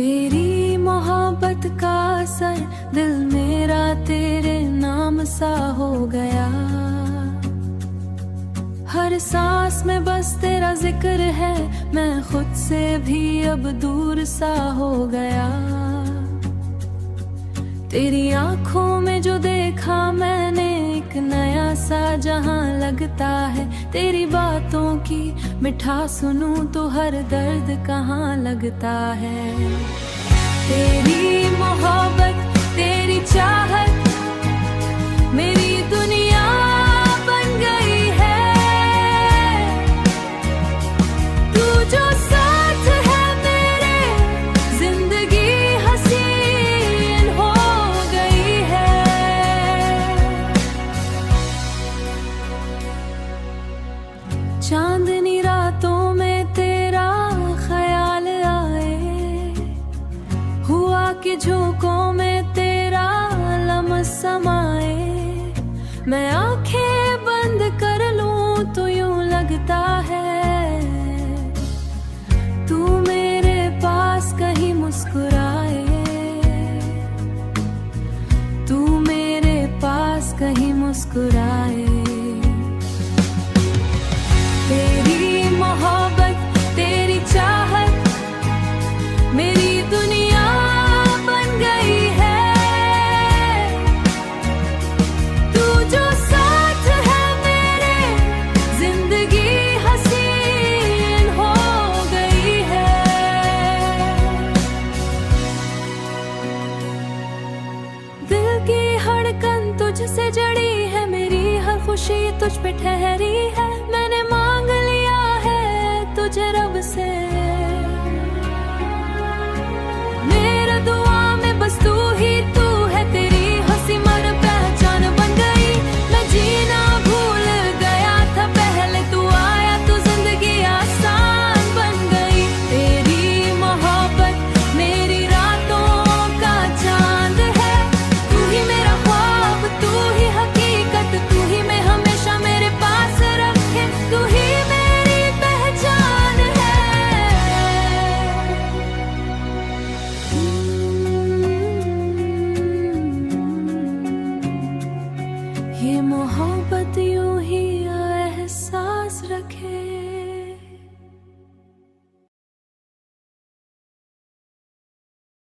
तेरी मोहब्बत का असर दिल मेरा तेरे नाम सा हो गया। हर सांस में बस तेरा जिक्र है, मैं खुद से भी अब दूर सा हो गया। तेरी आंखों में जो देखा मैंने एक नया सा जहां लगता है। तेरी बातों की मिठास सुनूं तो हर दर्द कहाँ लगता है। तेरी मोहब्बत तेरी चाहत मेरी दुनिया बन गई है। तू जो साथ है मेरे जिंदगी हसीन हो गई है। चांदनी रातों में तेरा ख्याल आए, हुआ कि झोंकों में तेरा लम्स समाए। मैं आंखें बंद कर लूं तो यूं लगता है तू मेरे पास कहीं मुस्कुराए। तू मेरे पास कहीं मुस्कुराए। तेरी मोहब्बत तेरी चाहत मेरी दुनिया बन गई है। तू जो साथ है मेरे जिंदगी हसीन हो गई है। दिल की धड़कन तुझसे जड़ी है, मेरी हर खुशी तुझ पे ठहरी है। मैंने मांग लिया है तुझे